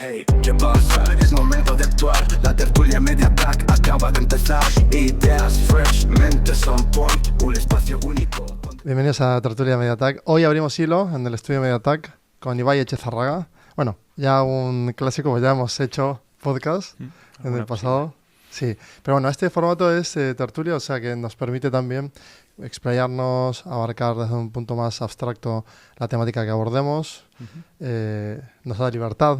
Hey, ¿qué pasa? Es momento de actuar. La tertulia Mediatac acaba de empezar. Ideas fresh, mentes on point. Un espacio único. Bienvenidos a Tertulia Mediatac. Hoy abrimos hilo en el estudio Mediatac con Ibai Etxezarraga. Bueno, ya un clásico, ya hemos hecho podcast en el pasado. Sí, pero bueno, este formato es tertulia, o sea que nos permite también explayarnos, abarcar desde un punto más abstracto la temática que abordemos. Nos da libertad,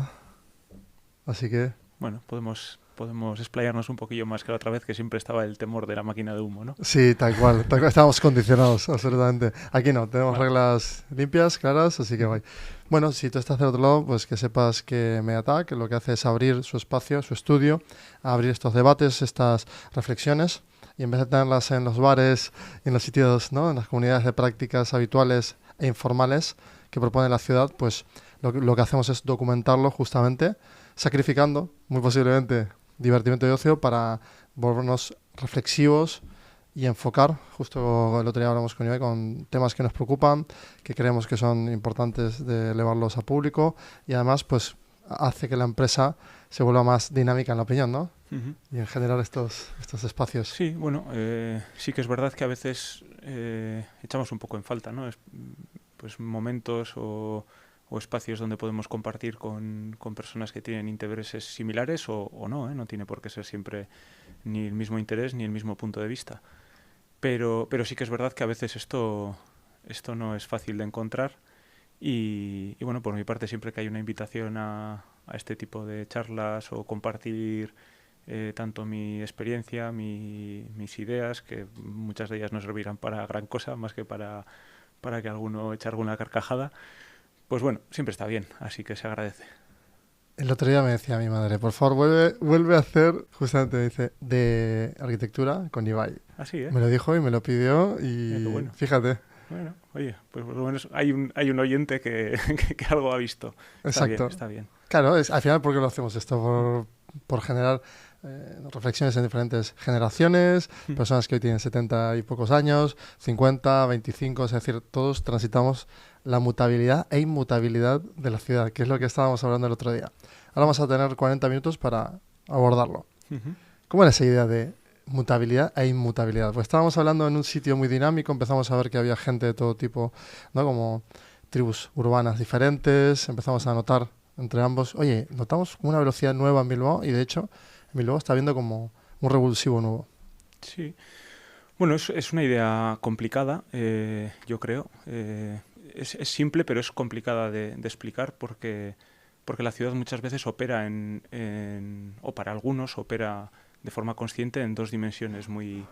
así que... Bueno, podemos explayarnos un poquillo más que la otra vez, que siempre estaba el temor de la máquina de humo, ¿no? Sí, tal cual. Estamos condicionados, absolutamente. Aquí no, tenemos reglas limpias, claras, así que guay. Bueno, si tú estás del otro lado, pues que sepas que Mediatac lo que hace es abrir su espacio, su estudio, abrir estos debates, estas reflexiones, y en vez de tenerlas en los bares, en los sitios, ¿no?, en las comunidades de prácticas habituales e informales que propone la ciudad, pues lo que hacemos es documentarlo justamente, sacrificando, muy posiblemente, divertimento y ocio para volvernos reflexivos y enfocar, justo el otro día hablamos con Ibai, con temas que nos preocupan, que creemos que son importantes de elevarlos a público, y además pues hace que la empresa se vuelva más dinámica en la opinión, ¿no? Y en general estos espacios. Sí, bueno, sí que es verdad que a veces echamos un poco en falta, ¿no? Pues momentos o espacios donde podemos compartir con personas que tienen intereses similares o no, ¿eh? No tiene por qué ser siempre ni el mismo interés ni el mismo punto de vista. Pero sí que es verdad que a veces esto no es fácil de encontrar y bueno, por mi parte, siempre que hay una invitación a este tipo de charlas o compartir tanto mi experiencia, mis ideas, que muchas de ellas no servirán para gran cosa, más que para que alguno eche alguna carcajada, pues bueno, siempre está bien, así que se agradece. El otro día me decía mi madre, por favor, vuelve a hacer, justamente me dice, de arquitectura con Ibai. Así, ¿eh? Me lo dijo y me lo pidió y bueno. Fíjate. Bueno, oye, pues por lo menos hay un oyente que algo ha visto. Exacto. Está bien. Claro, al final, ¿por qué lo hacemos esto? Por generar reflexiones en diferentes generaciones, personas que hoy tienen 70 y pocos años, 50, 25, es decir, todos transitamos la mutabilidad e inmutabilidad de la ciudad, que es lo que estábamos hablando el otro día. Ahora vamos a tener 40 minutos para abordarlo. ¿Cómo era esa idea de mutabilidad e inmutabilidad? Pues estábamos hablando en un sitio muy dinámico, empezamos a ver que había gente de todo tipo, ¿no?, como tribus urbanas diferentes, empezamos a notar entre ambos, oye, notamos una velocidad nueva en Bilbao y de hecho en Bilbao está viendo como un revulsivo nuevo. Sí, bueno, es una idea complicada, yo creo. Es simple, pero es complicada de explicar porque la ciudad muchas veces opera o para algunos opera de forma consciente en dos dimensiones muy,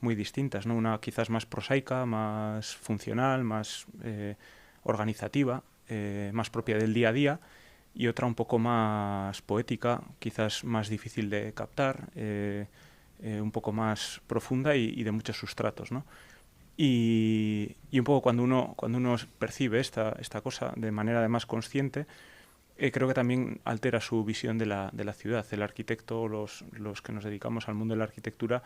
muy distintas, ¿no? Una quizás más prosaica, más funcional, más organizativa, más propia del día a día, y otra un poco más poética, quizás más difícil de captar, un poco más profunda y de muchos sustratos, ¿no? Y un poco cuando uno percibe esta cosa de manera además consciente, creo que también altera su visión de la ciudad. El arquitecto, los que nos dedicamos al mundo de la arquitectura,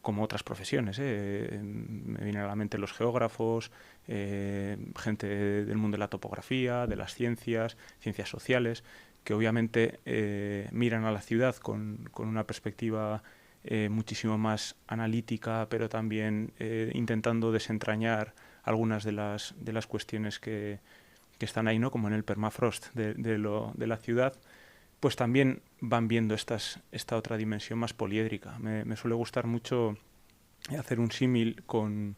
como otras profesiones, me vienen a la mente los geógrafos, gente del mundo de la topografía, de las ciencias sociales, que obviamente miran a la ciudad con una perspectiva muchísimo más analítica, pero también intentando desentrañar algunas de las cuestiones que están ahí, ¿no?, como en el permafrost de la ciudad, pues también van viendo esta otra dimensión más poliédrica. Me suele gustar mucho hacer un símil con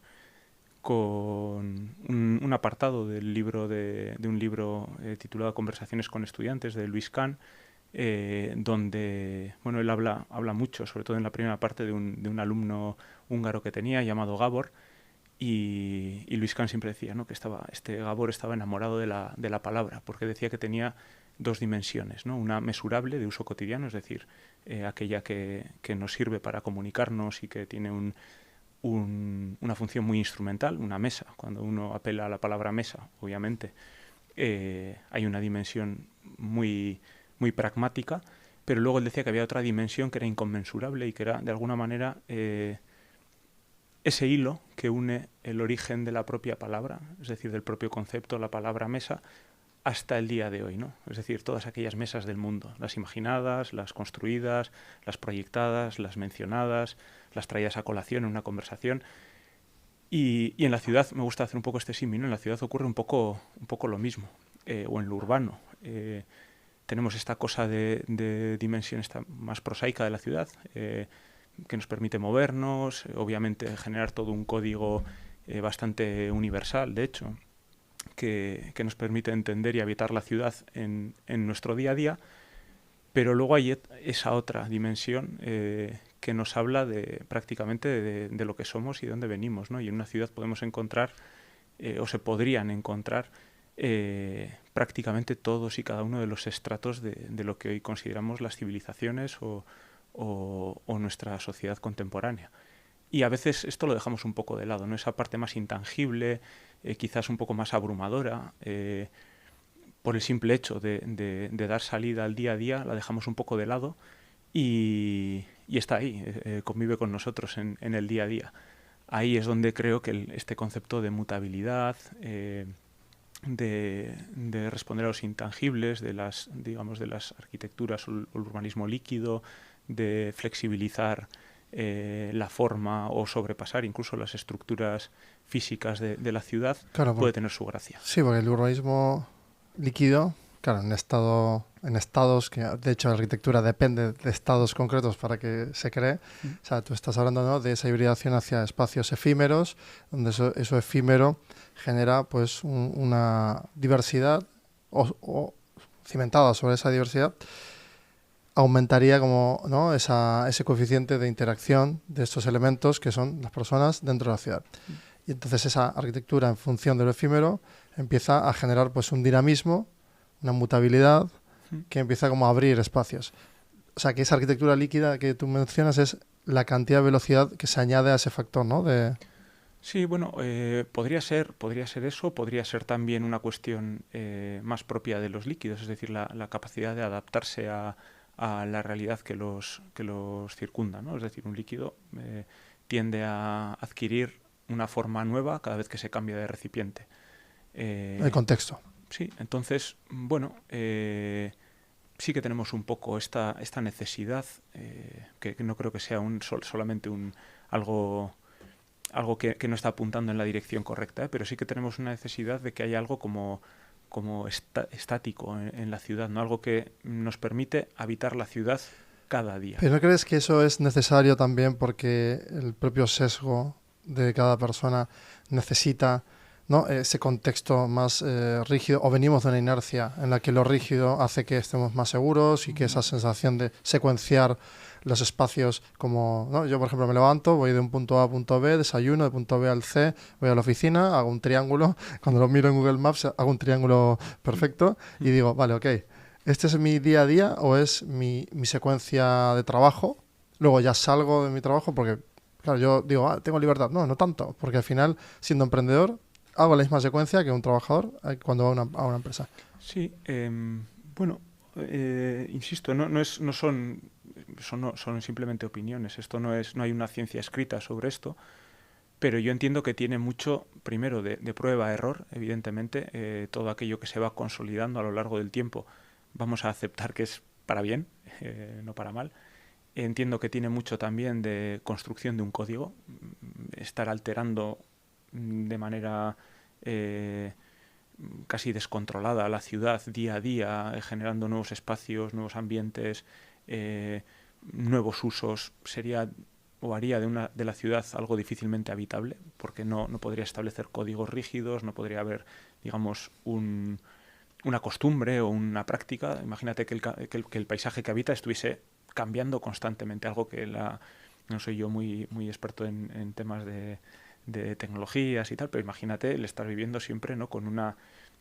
un apartado del libro de un libro titulado Conversaciones con estudiantes, de Luis Kahn, donde bueno, él habla mucho, sobre todo en la primera parte, de un alumno húngaro que tenía llamado Gábor, y Luis Kahn siempre decía, ¿no?, que Gábor estaba enamorado de la palabra, porque decía que tenía dos dimensiones, ¿no? Una mesurable, de uso cotidiano, es decir, aquella que nos sirve para comunicarnos y que tiene una función muy instrumental, una mesa. Cuando uno apela a la palabra mesa, obviamente, hay una dimensión muy, muy pragmática, pero luego él decía que había otra dimensión que era inconmensurable y que era, de alguna manera, ese hilo que une el origen de la propia palabra, es decir, del propio concepto, la palabra mesa, hasta el día de hoy, ¿no? Es decir, todas aquellas mesas del mundo, las imaginadas, las construidas, las proyectadas, las mencionadas, las traídas a colación en una conversación. Y en la ciudad me gusta hacer un poco este símil, ¿no? En la ciudad ocurre un poco lo mismo, o en lo urbano. Tenemos esta cosa de dimensión esta más prosaica de la ciudad, que nos permite movernos, obviamente generar todo un código bastante universal, de hecho, que nos permite entender y habitar la ciudad en nuestro día a día, pero luego hay esa otra dimensión que nos habla prácticamente de lo que somos y de dónde venimos, ¿no? Y en una ciudad podemos encontrar, o se podrían encontrar, prácticamente todos y cada uno de los estratos de lo que hoy consideramos las civilizaciones o nuestra sociedad contemporánea. Y a veces esto lo dejamos un poco de lado, ¿no? Esa parte más intangible, quizás un poco más abrumadora, por el simple hecho de dar salida al día a día, la dejamos un poco de lado y está ahí, convive con nosotros en el día a día. Ahí es donde creo que este concepto de mutabilidad, de responder a los intangibles, de las arquitecturas o el urbanismo líquido, de flexibilizar la forma o sobrepasar incluso las estructuras físicas de la ciudad, claro, puede tener su gracia. Sí, porque el urbanismo líquido, claro, en estados, que de hecho la arquitectura depende de estados concretos para que se cree. O sea, tú estás hablando, ¿no?, de esa hibridación hacia espacios efímeros, donde eso efímero genera pues una diversidad o cimentada sobre esa diversidad, aumentaría como, ¿no?, ese coeficiente de interacción de estos elementos que son las personas dentro de la ciudad. Y entonces esa arquitectura, en función de lo efímero, empieza a generar pues un dinamismo, una mutabilidad que empieza como a abrir espacios. O sea, que esa arquitectura líquida que tú mencionas es la cantidad de velocidad que se añade a ese factor, ¿no? Sí, bueno, podría ser eso, podría ser también una cuestión más propia de los líquidos, es decir, la capacidad de adaptarse a la realidad que los circunda, ¿no? Es decir, un líquido tiende a adquirir una forma nueva cada vez que se cambia de recipiente. El contexto. Sí, entonces, bueno, sí que tenemos un poco esta necesidad, que no creo que sea solamente algo que no está apuntando en la dirección correcta, pero sí que tenemos una necesidad de que haya algo como estático en la ciudad, ¿no? Algo que nos permite habitar la ciudad cada día. ¿Pero no crees que eso es necesario también porque el propio sesgo de cada persona necesita, ¿no?, ese contexto más rígido, o venimos de una inercia en la que lo rígido hace que estemos más seguros y que esa sensación de secuenciar los espacios como, ¿no? Yo, por ejemplo, me levanto, voy de un punto A a punto B, desayuno, de punto B al C, voy a la oficina, hago un triángulo, cuando lo miro en Google Maps hago un triángulo perfecto y digo, vale, ok, ¿este es mi día a día o es mi secuencia de trabajo? Luego ya salgo de mi trabajo porque, claro, yo digo, tengo libertad. No tanto, porque al final, siendo emprendedor, hago la misma secuencia que un trabajador cuando va a una empresa. Sí, bueno, insisto, no son simplemente opiniones. Esto no hay una ciencia escrita sobre esto, pero yo entiendo que tiene mucho, primero, de prueba-error, evidentemente. Todo aquello que se va consolidando a lo largo del tiempo, vamos a aceptar que es para bien, no para mal. Entiendo que tiene mucho también de construcción de un código, estar alterando de manera casi descontrolada la ciudad día a día, generando nuevos espacios, nuevos ambientes, nuevos usos, sería o haría de la ciudad algo difícilmente habitable, porque no podría establecer códigos rígidos, no podría haber, digamos, una costumbre o una práctica. Imagínate que el paisaje que habita estuviese cambiando constantemente, algo que no soy yo muy experto en temas de tecnologías y tal, pero imagínate el estar viviendo siempre, ¿no?, con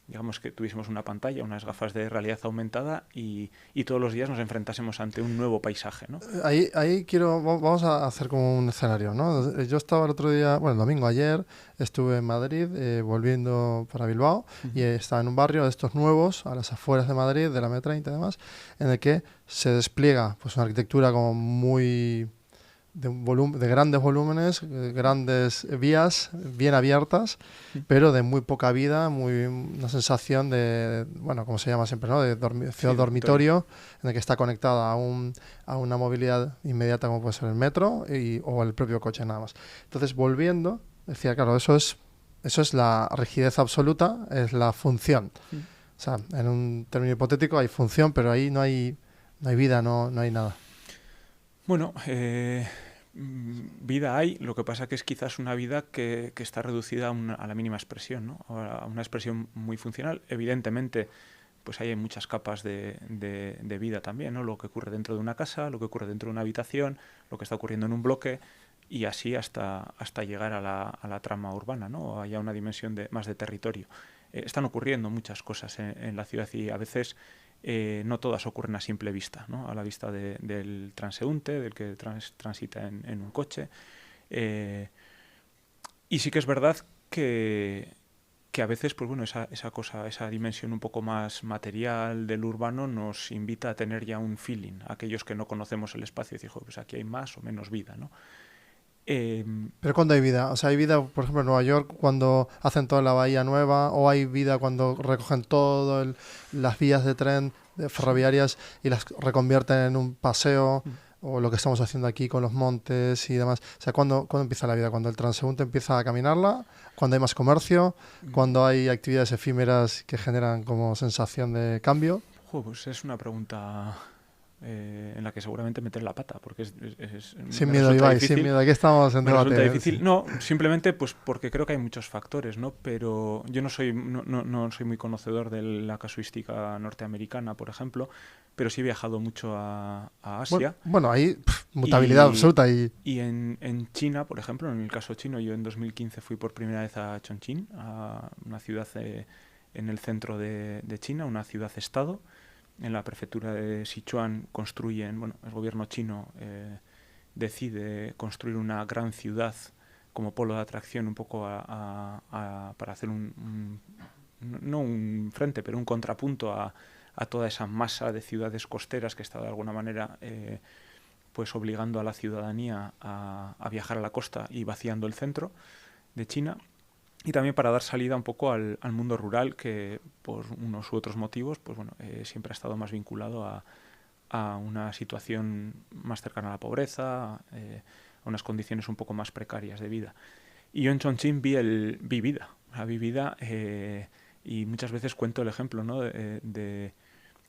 digamos que tuviésemos una pantalla, unas gafas de realidad aumentada y todos los días nos enfrentásemos ante un nuero paisaje, ¿no? Ahí vamos a hacer como un escenario, ¿no? Yo estaba el otro día, el domingo ayer, estuve en Madrid volviendo para Bilbao y estaba en un barrio de estos nuevos, a las afueras de Madrid, de la M30 y demás, en el que se despliega pues una arquitectura como muy de grandes volúmenes, grandes vías bien abiertas, pero de muy poca vida, una sensación de, bueno, como se llama siempre, ¿no? De ciudad dormitorio, en el que está conectada a una movilidad inmediata como puede ser el metro o el propio coche nada más. Entonces, volviendo, decía, claro, eso es la rigidez absoluta, es la función. O sea, en un término hipotético hay función, pero ahí no hay vida, no hay nada. Bueno, vida hay, lo que pasa que es quizás una vida que está reducida a la mínima expresión, ¿no? A una expresión muy funcional. Evidentemente, pues hay muchas capas de vida también, ¿no? Lo que ocurre dentro de una casa, lo que ocurre dentro de una habitación, lo que está ocurriendo en un bloque, y así hasta llegar a la trama urbana, ¿no? Haya una dimensión más de territorio. Están ocurriendo muchas cosas en la ciudad y a veces no todas ocurren a simple vista, ¿no? A la vista del transeúnte, del que transita en un coche. Y sí que es verdad que a veces, pues bueno, esa dimensión un poco más material del urbano nos invita a tener ya un feeling, aquellos que no conocemos el espacio, y decir, pues aquí hay más o menos vida, ¿no? Pero cuando hay vida, o sea, hay vida, por ejemplo, en Nueva York cuando hacen toda la bahía nueva, o hay vida cuando recogen todo las vías de tren ferroviarias y las reconvierten en un paseo, o lo que estamos haciendo aquí con los montes y demás. O sea, ¿cuándo empieza la vida? ¿Cuando el transeúnte empieza a caminarla? ¿Cuando hay más comercio? ¿Cuando hay actividades efímeras que generan como sensación de cambio? Pues es una pregunta en la que seguramente meter la pata, porque sin miedo, Ibai, difícil, sin miedo, aquí estamos en debate. Resulta difícil. No, simplemente pues porque creo que hay muchos factores, ¿no? Pero yo no soy muy conocedor de la casuística norteamericana, por ejemplo, pero sí he viajado mucho a Asia. Bueno, hay mutabilidad absoluta. Y en China, por ejemplo, en el caso chino, yo en 2015 fui por primera vez a Chongqing, a una ciudad en el centro de China, una ciudad-estado. En la prefectura de Sichuan el gobierno chino decide construir una gran ciudad como polo de atracción un poco para hacer no un frente, pero un contrapunto a toda esa masa de ciudades costeras que está de alguna manera pues obligando a la ciudadanía a viajar a la costa y vaciando el centro de China. Y también para dar salida un poco al mundo rural que por unos u otros motivos pues bueno, siempre ha estado más vinculado a una situación más cercana a la pobreza, a unas condiciones un poco más precarias de vida. Y yo en Chongqing vi vida y muchas veces cuento el ejemplo, ¿no?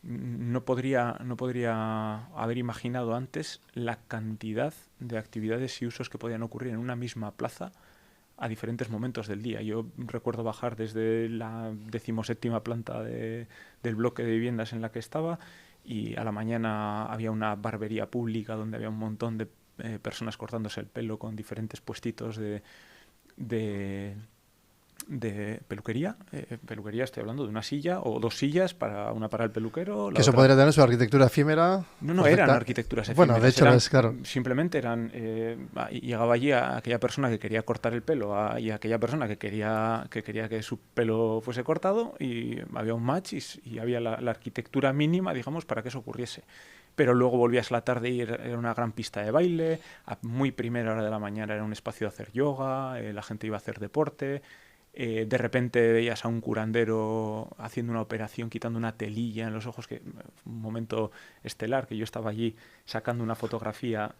No podría haber imaginado antes la cantidad de actividades y usos que podían ocurrir en una misma plaza a diferentes momentos del día. Yo recuerdo bajar desde la 17ª planta del bloque de viviendas en la que estaba y a la mañana había una barbería pública donde había un montón de personas cortándose el pelo con diferentes puestitos de peluquería. Peluquería, estoy hablando de una silla o dos sillas, una para el peluquero. Que eso otra podría tener su arquitectura efímera. No eran arquitecturas efímeras. Bueno, de hecho claro. Simplemente eran. Llegaba allí a aquella persona que quería cortar el pelo y a aquella persona que quería que su pelo fuese cortado y había un match y había la arquitectura mínima, digamos, para que eso ocurriese. Pero luego volvías a la tarde y era una gran pista de baile, a muy primera hora de la mañana era un espacio de hacer yoga, la gente iba a hacer deporte. De repente veías a un curandero haciendo una operación, quitando una telilla en los ojos, que un momento estelar, que yo estaba allí sacando una fotografía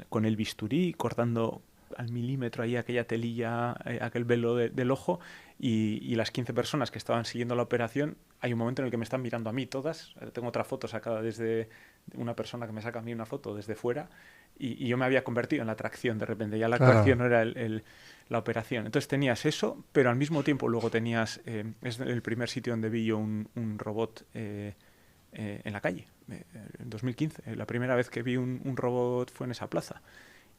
con el bisturí, cortando al milímetro ahí aquella telilla, aquel velo del ojo, y las 15 personas que estaban siguiendo la operación, hay un momento en el que me están mirando a mí todas. Tengo otra foto sacada desde una persona que me saca a mí una foto desde fuera, y yo me había convertido en la atracción de repente. Ya la atracción no era la operación. Entonces tenías eso, pero al mismo tiempo luego tenías... es el primer sitio donde vi yo un robot en la calle, en 2015. La primera vez que vi un robot fue en esa plaza.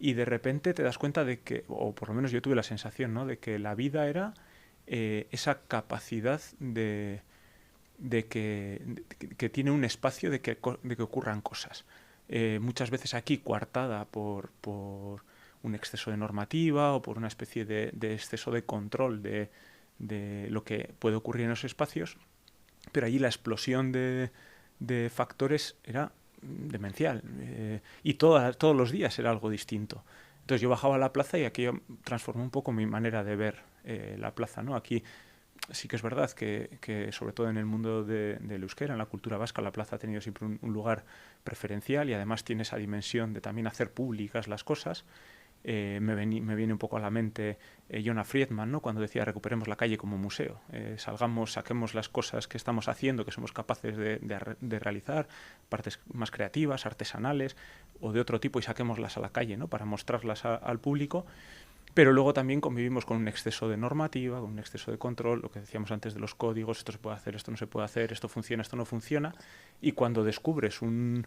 Y de repente te das cuenta de que, o por lo menos yo tuve la sensación, ¿no?, de que la vida era esa capacidad de que tiene un espacio de que ocurran cosas. Muchas veces aquí coartada por un exceso de normativa o por una especie de exceso de control de lo que puede ocurrir en esos espacios, pero allí la explosión de factores era demencial. Y todos los días era algo distinto. Entonces yo bajaba a la plaza y aquello transformó un poco mi manera de ver la plaza, ¿no? Aquí sí que es verdad que sobre todo en el mundo del euskera, en la cultura vasca, la plaza ha tenido siempre un lugar preferencial y además tiene esa dimensión de también hacer públicas las cosas. Me viene un poco a la mente Jonah Friedman, ¿no? Cuando decía recuperemos la calle como museo. Saquemos las cosas que estamos haciendo, que somos capaces de realizar, partes más creativas, artesanales o de otro tipo, y saquémoslas a la calle, ¿no? Para mostrarlas al público. Pero luego también convivimos con un exceso de normativa, con un exceso de control, lo que decíamos antes de los códigos, esto se puede hacer, esto no se puede hacer, esto funciona, esto no funciona. Y cuando descubres un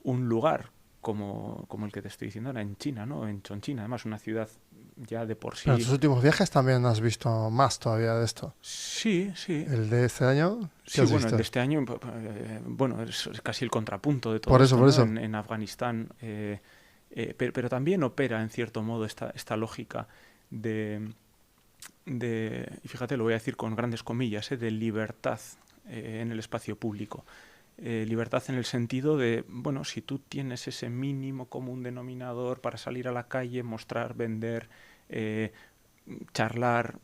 lugar como el que te estoy diciendo ahora en China, ¿no? En Chongqing, además una ciudad ya de por sí... Pero en tus últimos viajes también has visto más todavía de esto. Sí. ¿El de este año? Sí, has bueno, visto? el de este año, bueno, es casi el contrapunto de todo Por eso, esto, por ¿no? eso. En Afganistán, pero también opera en cierto modo esta lógica y fíjate, lo voy a decir con grandes comillas, de libertad en el espacio público. Libertad en el sentido de, bueno, si tú tienes ese mínimo común denominador para salir a la calle, mostrar, vender, charlar,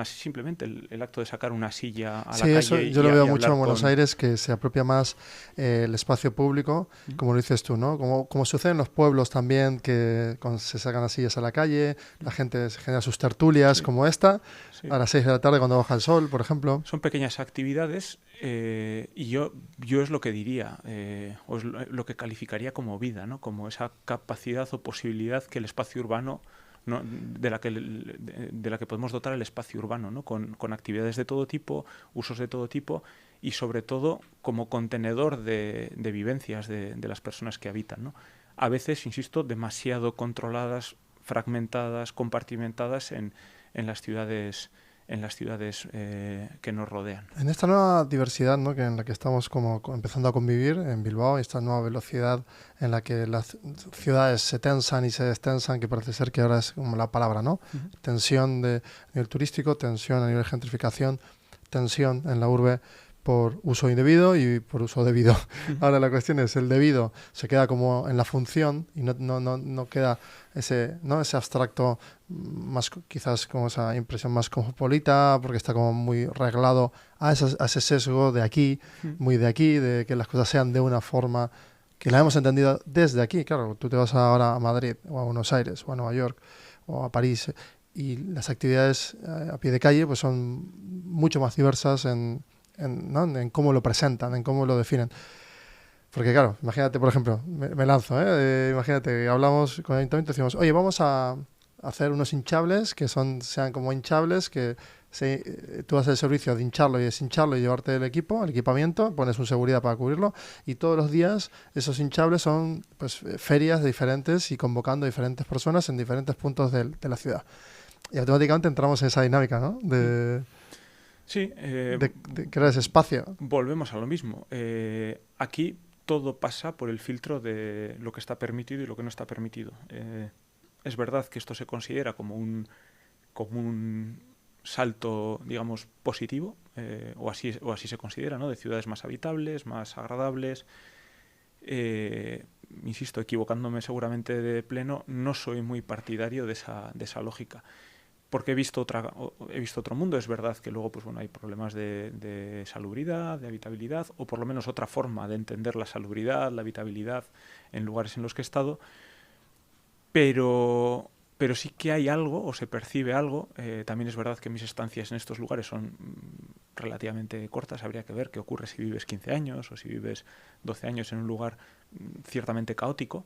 simplemente el acto de sacar una silla a la Sí, calle eso yo lo y veo mucho hablar en Buenos con... Aires, que se apropia más el espacio público, como lo dices tú, ¿no? Como sucede en los pueblos también, que se sacan las sillas a la calle, la gente se genera sus tertulias Sí, como esta, sí. a las 6 de la tarde cuando baja el sol, por ejemplo. Son pequeñas actividades y yo es lo que diría, o es lo que calificaría como vida, ¿no? Como esa capacidad o posibilidad que el espacio urbano, ¿no? de la que podemos dotar el espacio urbano, ¿no? Con actividades de todo tipo, usos de todo tipo y sobre todo como contenedor de vivencias de las personas que habitan, ¿no? A veces, insisto, demasiado controladas, fragmentadas, compartimentadas en las ciudades que nos rodean. En esta nueva diversidad, ¿no? En la que estamos como empezando a convivir en Bilbao, esta nueva velocidad en la que las ciudades se tensan y se destensan, que parece ser que ahora es como la palabra, ¿no? Uh-huh. Tensión a nivel turístico, tensión a nivel de gentrificación, tensión en la urbe por uso indebido y por uso debido. Uh-huh. Ahora la cuestión es, el debido se queda como en la función y no queda ese abstracto, más quizás como esa impresión más cosmopolita, porque está como muy reglado a ese sesgo de aquí, muy de aquí, de que las cosas sean de una forma que la hemos entendido desde aquí. Claro, tú te vas ahora a Madrid o a Buenos Aires o a Nueva York o a París y las actividades a pie de calle pues son mucho más diversas en cómo lo presentan, en cómo lo definen. Porque claro, imagínate, por ejemplo, me lanzo, imagínate, hablamos con el ayuntamiento y decimos, oye, vamos a hacer unos hinchables que sean como hinchables, que tú haces el servicio de hincharlo y deshincharlo y llevarte el equipamiento, pones un seguridad para cubrirlo y todos los días esos hinchables son pues ferias diferentes y convocando a diferentes personas en diferentes puntos de la ciudad. Y automáticamente entramos en esa dinámica, ¿no? Sí. De crear ese espacio. Volvemos a lo mismo. Aquí todo pasa por el filtro de lo que está permitido y lo que no está permitido. Es verdad que esto se considera como un salto, digamos, positivo, o así se considera, ¿no? De ciudades más habitables, más agradables. Insisto, equivocándome seguramente de pleno, no soy muy partidario de esa lógica. Porque he visto otro mundo. Es verdad que luego pues bueno, hay problemas de salubridad, de habitabilidad, o por lo menos otra forma de entender la salubridad, la habitabilidad en lugares en los que he estado, pero sí que hay algo, o se percibe algo. También es verdad que mis estancias en estos lugares son relativamente cortas. Habría que ver qué ocurre si vives 15 años o si vives 12 años en un lugar ciertamente caótico.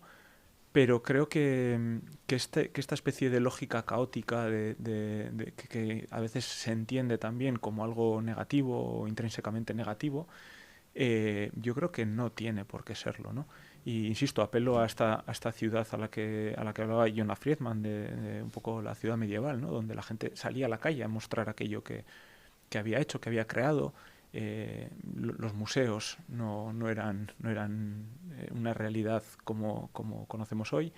Pero creo que esta especie de lógica caótica que a veces se entiende también como algo negativo o intrínsecamente negativo, yo creo que no tiene por qué serlo, ¿no? Y insisto, apelo a esta ciudad a la que hablaba Jonah Friedman, de un poco la ciudad medieval, ¿no? Donde la gente salía a la calle a mostrar aquello que había hecho, que había creado. Los museos no eran una realidad como conocemos hoy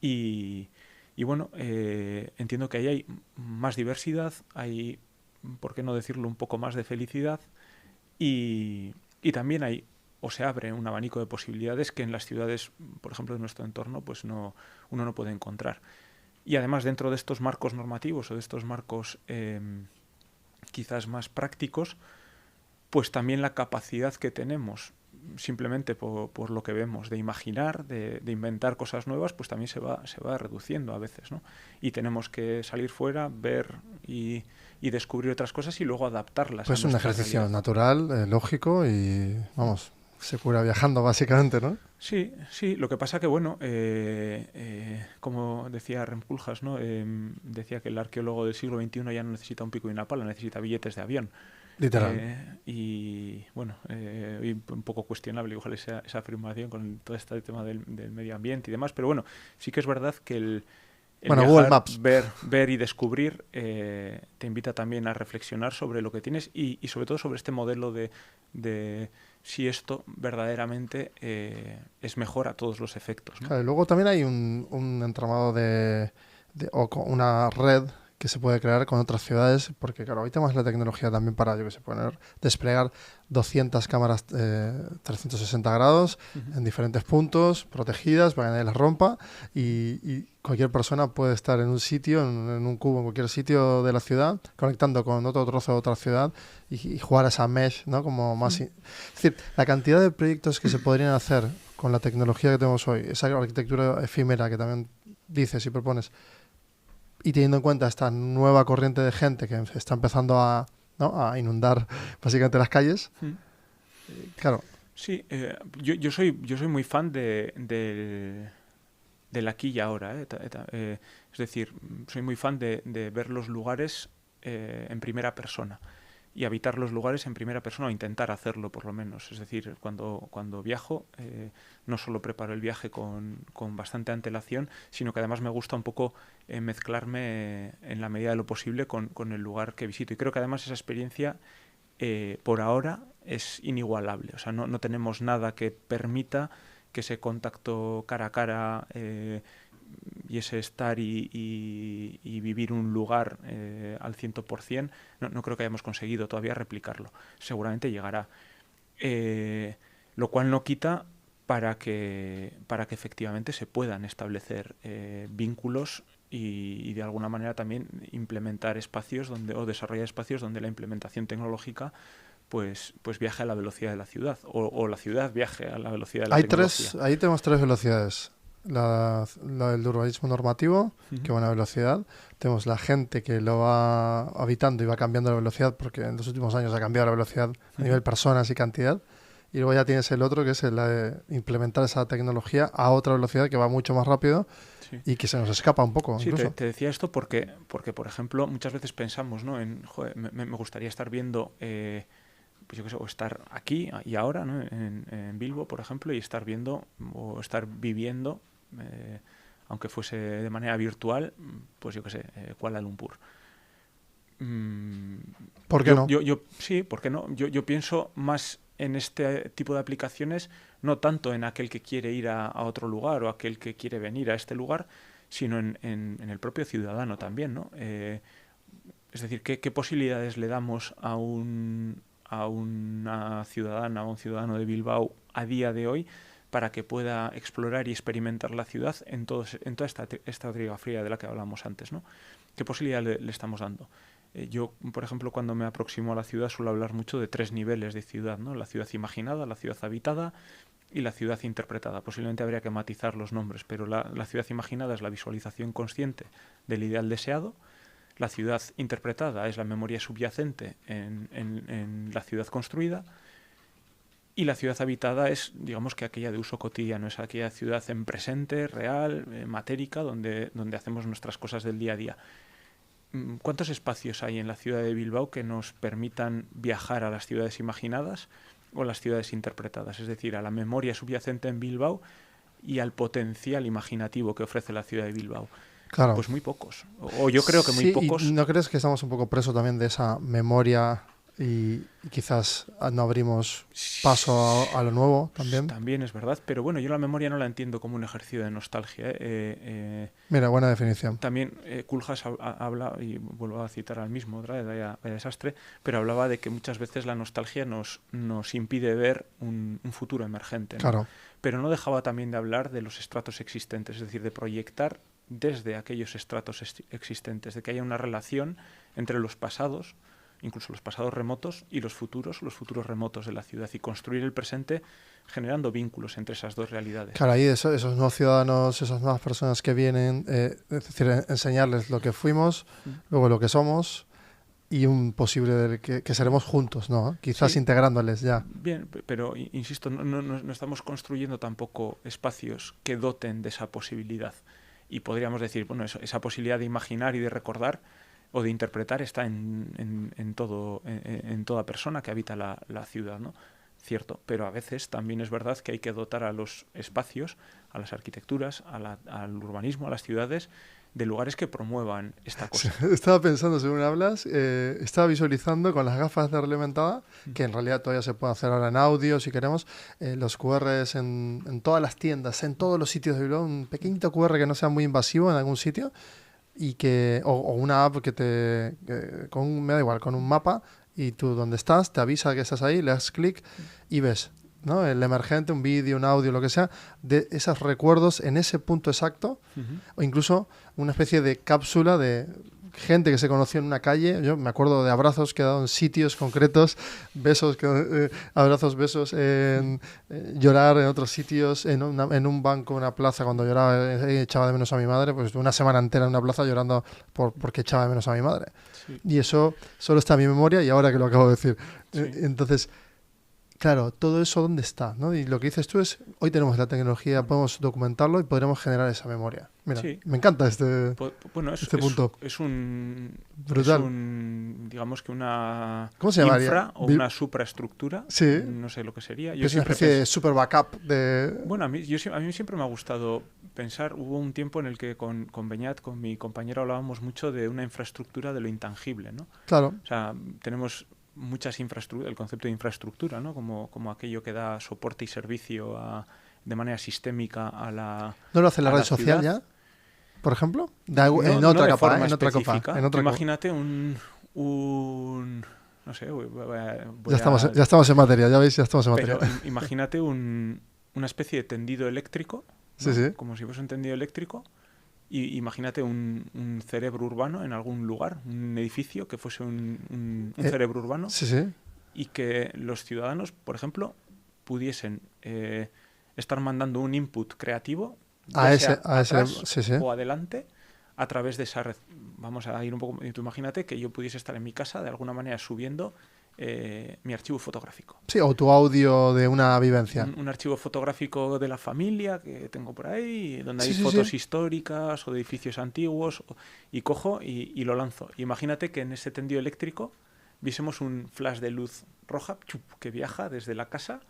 y bueno, entiendo que ahí hay más diversidad, hay, por qué no decirlo, un poco más de felicidad y también hay o se abre un abanico de posibilidades que en las ciudades, por ejemplo, de nuestro entorno, pues uno no puede encontrar. Y además, dentro de estos marcos normativos o de estos marcos quizás más prácticos, pues también la capacidad que tenemos simplemente por lo que vemos de imaginar, de inventar cosas nuevas, pues también se va reduciendo a veces, ¿no? Y tenemos que salir fuera, ver y descubrir otras cosas y luego adaptarlas. Pues a un nuestra ejercicio realidad. natural, lógico y, vamos, se cura viajando básicamente, ¿no? Sí, sí. Lo que pasa que, bueno, como decía Rem Koolhaas, ¿no? Decía que el arqueólogo del siglo XXI ya no necesita un pico y una pala, necesita billetes de avión. Literal. Y bueno, y un poco cuestionable igual esa afirmación con todo este tema del medio ambiente y demás, pero bueno, sí que es verdad que el Bueno, viajar, Google Maps. ver y descubrir te invita también a reflexionar sobre lo que tienes y sobre todo sobre este modelo de si esto verdaderamente es mejor a todos los efectos, ¿no? Claro, y luego también hay un entramado una red que se puede crear con otras ciudades, porque claro, hoy tenemos la tecnología también para, yo que sé, desplegar 200 cámaras 360 grados en diferentes puntos, protegidas para que nadie las rompa, y cualquier persona puede estar en un sitio, en un cubo, en cualquier sitio de la ciudad, conectando con otro trozo de otra ciudad y jugar a esa mesh, ¿no? Como más... Es decir, la cantidad de proyectos que se podrían hacer con la tecnología que tenemos hoy, esa arquitectura efímera que también dices y propones, y teniendo en cuenta esta nueva corriente de gente que está empezando a inundar básicamente las calles, claro. Sí, yo soy muy fan del aquí y ahora. Es decir, soy muy fan de ver los lugares en primera persona y habitar los lugares en primera persona o intentar hacerlo por lo menos. Es decir, cuando viajo no solo preparo el viaje con bastante antelación, sino que además me gusta un poco mezclarme en la medida de lo posible con el lugar que visito. Y creo que además esa experiencia por ahora es inigualable. O sea, no tenemos nada que permita que ese contacto cara a cara y ese estar y vivir un lugar al 100%, no creo que hayamos conseguido todavía replicarlo. Seguramente llegará. Lo cual no quita para que efectivamente se puedan establecer vínculos y de alguna manera también implementar espacios o desarrollar espacios donde la implementación tecnológica pues viaje a la velocidad de la ciudad o la ciudad viaje a la velocidad de la tecnología. Ahí tenemos tres velocidades. El urbanismo normativo, que va a una velocidad. Tenemos la gente que lo va habitando y va cambiando la velocidad, porque en los últimos años ha cambiado la velocidad a nivel personas y cantidad. Y luego ya tienes el otro, que es la de implementar esa tecnología a otra velocidad que va mucho más rápido y que se nos escapa un poco. Sí, incluso. te decía esto porque, por ejemplo, muchas veces pensamos, ¿no? Joder, me gustaría estar viendo... pues yo qué sé, o estar aquí y ahora, ¿no? en Bilbo, por ejemplo, y estar viendo o estar viviendo, aunque fuese de manera virtual, pues yo qué sé, Kuala Lumpur. ¿Por qué no? Sí, ¿por qué no? Yo pienso más en este tipo de aplicaciones, no tanto en aquel que quiere ir a otro lugar o aquel que quiere venir a este lugar, sino en el propio ciudadano también, ¿no? Es decir, ¿qué posibilidades le damos a una ciudadana o un ciudadano de Bilbao a día de hoy para que pueda explorar y experimentar la ciudad en toda esta triga fría de la que hablábamos antes, ¿no? ¿Qué posibilidad le estamos dando? Yo, por ejemplo, cuando me aproximo a la ciudad suelo hablar mucho de 3 niveles de ciudad, ¿no? La ciudad imaginada, la ciudad habitada y la ciudad interpretada. Posiblemente habría que matizar los nombres, pero la ciudad imaginada es la visualización consciente del ideal deseado. La ciudad interpretada es la memoria subyacente en la ciudad construida. Y la ciudad habitada es, digamos, que aquella de uso cotidiano, es aquella ciudad en presente, real, matérica, donde hacemos nuestras cosas del día a día. ¿Cuántos espacios hay en la ciudad de Bilbao que nos permitan viajar a las ciudades imaginadas o las ciudades interpretadas? Es decir, a la memoria subyacente en Bilbao y al potencial imaginativo que ofrece la ciudad de Bilbao. Claro. Pues muy pocos. O yo creo que muy pocos. ¿Y no crees que estamos un poco presos también de esa memoria y quizás no abrimos paso a lo nuevo también. También es verdad, pero bueno, yo la memoria no la entiendo como un ejercicio de nostalgia. Mira, buena definición. También Koolhaas habla, y vuelvo a citar al mismo, otra vez, vaya desastre, pero hablaba de que muchas veces la nostalgia nos impide ver un futuro emergente, ¿no? Claro. Pero no dejaba también de hablar de los estratos existentes, es decir, de proyectar desde aquellos estratos existentes, de que haya una relación entre los pasados, incluso los pasados remotos, y los futuros remotos de la ciudad, y construir el presente generando vínculos entre esas dos realidades. Claro, ahí esos nuevos ciudadanos, esas nuevas personas que vienen, es decir, enseñarles lo que fuimos, luego lo que somos y un posible que seremos juntos, ¿no? Quizás Sí. integrándoles ya. Bien, pero insisto, no estamos construyendo tampoco espacios que doten de esa posibilidad. Y podríamos decir, bueno, esa posibilidad de imaginar y de recordar o de interpretar está en toda persona que habita la ciudad, ¿no? Cierto, pero a veces también es verdad que hay que dotar a los espacios, a las arquitecturas, al urbanismo, a las ciudades, de lugares que promuevan esta cosa. Estaba pensando, según hablas, estaba visualizando con las gafas de realidad aumentada, que en realidad todavía se puede hacer ahora en audio si queremos, los QRs en todas las tiendas, en todos los sitios de Bilbao, un pequeñito QR que no sea muy invasivo en algún sitio, y que o una app me da igual, con un mapa, y tú donde estás te avisa que estás ahí, le das clic y ves, ¿no? El emergente, un vídeo, un audio, lo que sea, de esos recuerdos en ese punto exacto, o incluso una especie de cápsula de gente que se conoció en una calle. Yo me acuerdo de abrazos que he dado en sitios concretos, besos, abrazos, besos, llorar en otros sitios, en un banco, una plaza, cuando lloraba, echaba de menos a mi madre, pues una semana entera en una plaza llorando porque echaba de menos a mi madre. Sí. Y eso solo está en mi memoria y ahora que lo acabo de decir. Sí. Entonces, claro, todo eso ¿dónde está? ¿No? Y lo que dices tú es, hoy tenemos la tecnología, podemos documentarlo y podremos generar esa memoria. Mira, Sí. me encanta este punto. Es un Brutal. digamos que una ¿Cómo se llamaría? infra o una supraestructura, Sí. no sé lo que sería. Es una especie de super backup de... Bueno, a mí siempre me ha gustado pensar, hubo un tiempo en el que con Beñat, con mi compañero, hablábamos mucho de una infraestructura de lo intangible, ¿no? Claro. O sea, tenemos muchas infraestructuras, el concepto de infraestructura, ¿no? Como aquello que da soporte y servicio de manera sistémica a la ¿No lo hace la a red la social ciudad. ya? Por ejemplo, en No otra de capa, forma en otra específica. capa, en otra capa. Imagínate no sé, Ya estamos en materia, ya veis, ya estamos en materia. pero imagínate una especie de tendido eléctrico, ¿no? Sí, sí. Como si fuese un tendido eléctrico, y imagínate un cerebro urbano en algún lugar, un edificio que fuese un cerebro urbano, Sí, sí. y que los ciudadanos, por ejemplo, pudiesen estar mandando un input creativo ya sea atrás sí, sí. o adelante a través de esa red. Vamos a ir un poco. Tú imagínate que yo pudiese estar en mi casa de alguna manera subiendo mi archivo fotográfico. Sí, o tu audio de una vivencia. Un archivo fotográfico de la familia que tengo por ahí, donde hay Sí, sí, fotos sí. históricas o de edificios antiguos, y cojo y lo lanzo. Imagínate que en ese tendido eléctrico viésemos un flash de luz roja que viaja desde la casa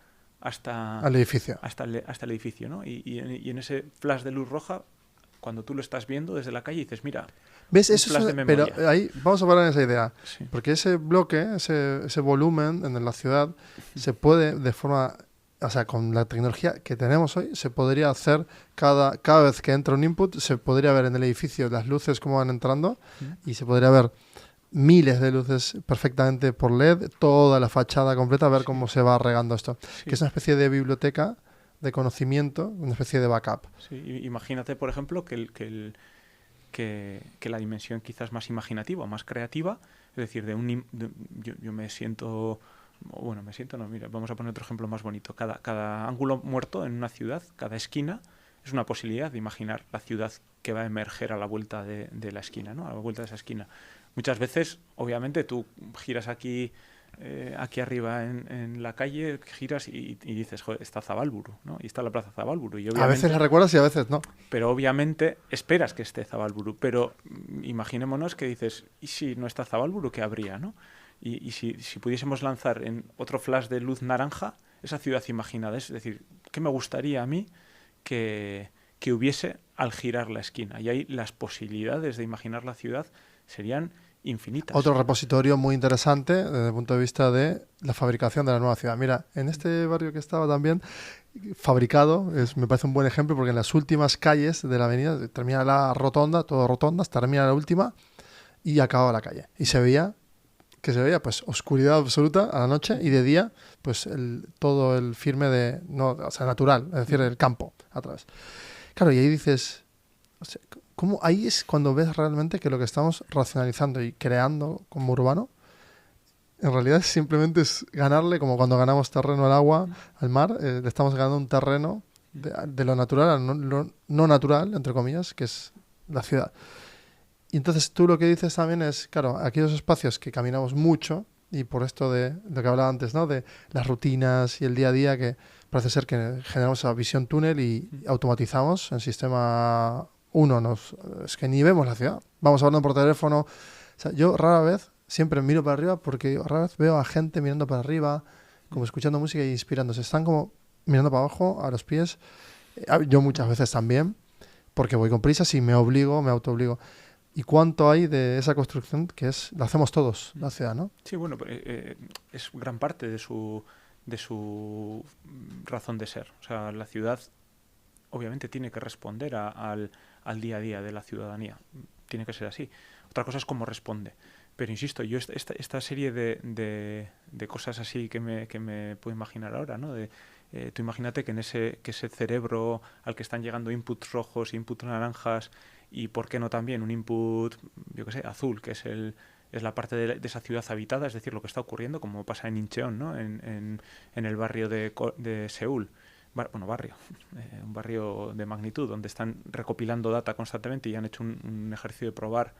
hasta Al edificio. hasta el edificio, ¿no? Y en ese flash de luz roja, cuando tú lo estás viendo desde la calle, dices, mira, ¿Ves? un Eso flash es, de memoria. pero ahí vamos a parar en esa idea. Sí. Porque ese bloque, ese volumen en la ciudad, se puede de forma... O sea, con la tecnología que tenemos hoy, se podría hacer cada vez que entra un input, se podría ver en el edificio las luces cómo van entrando y se podría ver miles de luces perfectamente por LED, toda la fachada completa, a ver cómo se va regando esto. Sí. Que es una especie de biblioteca de conocimiento, una especie de backup. Sí, imagínate, por ejemplo, que la dimensión quizás más imaginativa, más creativa, es decir, yo me siento... Bueno, no, mira, vamos a poner otro ejemplo más bonito. Cada ángulo muerto en una ciudad, cada esquina, es una posibilidad de imaginar la ciudad que va a emerger a la vuelta de la esquina, ¿no? A la vuelta de esa esquina. Muchas veces, obviamente, tú giras aquí arriba en la calle, giras y dices, joder, está Zabalburu, ¿no? Y está la plaza Zabalburu. Y A veces la recuerdas y a veces no. Pero obviamente esperas que esté Zabalburu. Pero imaginémonos que dices, ¿y si no está Zabalburu, qué habría, no? Y si pudiésemos lanzar en otro flash de luz naranja esa ciudad imaginada, es decir, ¿qué me gustaría a mí que hubiese al girar la esquina? Y ahí las posibilidades de imaginar la ciudad serían infinitas. Otro repositorio muy interesante desde el punto de vista de la fabricación de la nueva ciudad. Mira, en este barrio que estaba también fabricado, me parece un buen ejemplo porque en las últimas calles de la avenida termina la rotonda, todo rotondas, termina la última y acababa la calle. Y se veía pues oscuridad absoluta a la noche y de día pues todo el firme de, no, o sea, natural, es decir, el campo a través. Claro, y ahí dices, o sea, ¿cómo? Ahí es cuando ves realmente que lo que estamos racionalizando y creando como urbano, en realidad simplemente es ganarle, como cuando ganamos terreno al agua, al mar, le estamos ganando un terreno de lo natural a lo no natural, entre comillas, que es la ciudad. Y entonces tú lo que dices también es, claro, aquellos espacios que caminamos mucho, y por esto de lo que hablaba antes, ¿no? De las rutinas y el día a día, que parece ser que generamos esa visión túnel y automatizamos en sistema 1, es que ni vemos la ciudad. Vamos hablando por teléfono. O sea, yo rara vez siempre miro para arriba porque rara vez veo a gente mirando para arriba, como escuchando música y inspirándose. Están como mirando para abajo, a los pies. Yo muchas veces también, porque voy con prisas y me autoobligo. ¿Y cuánto hay de esa construcción que la hacemos todos, la ciudad, ¿no? Sí, bueno, es gran parte de su razón de ser. O sea, la ciudad obviamente tiene que responder al día a día de la ciudadanía. Tiene que ser así. Otra cosa es cómo responde. Pero insisto, yo esta serie de cosas así que me puedo imaginar ahora, ¿no? Tú imagínate que ese cerebro al que están llegando inputs rojos, inputs naranjas y, ¿por qué no también un input, yo qué sé, azul, que es la parte de esa ciudad habitada, es decir, lo que está ocurriendo, como pasa en Incheon, ¿no? En el barrio de Seúl. Un barrio de magnitud, donde están recopilando data constantemente y han hecho un ejercicio de probar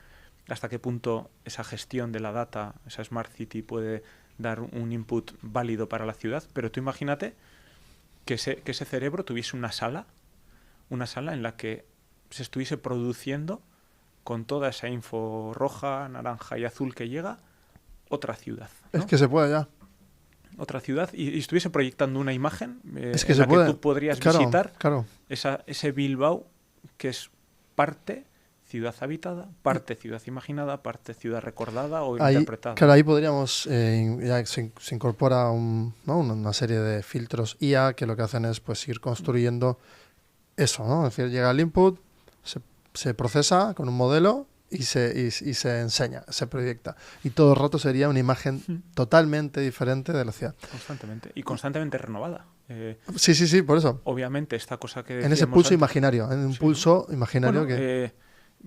hasta qué punto esa gestión de la data, esa Smart City, puede dar un input válido para la ciudad. Pero tú imagínate que ese cerebro tuviese una sala en la que se estuviese produciendo, con toda esa info roja, naranja y azul que llega, otra ciudad, ¿no? Es que se puede ya. Otra ciudad y estuviese proyectando una imagen es que en la que tú podrías visitar ese Bilbao que es parte ciudad habitada, parte ciudad imaginada, parte ciudad recordada o interpretada. Claro, ahí podríamos, ya se incorpora una serie de filtros IA que lo que hacen es pues ir construyendo eso, ¿no? Es decir, llega el input, se procesa con un modelo y se enseña, se proyecta. Y todo el rato sería una imagen totalmente diferente de la ciudad. Constantemente. Y constantemente renovada. Sí, por eso. Obviamente, esta cosa que en ese pulso imaginario, en un pulso imaginario bueno, que...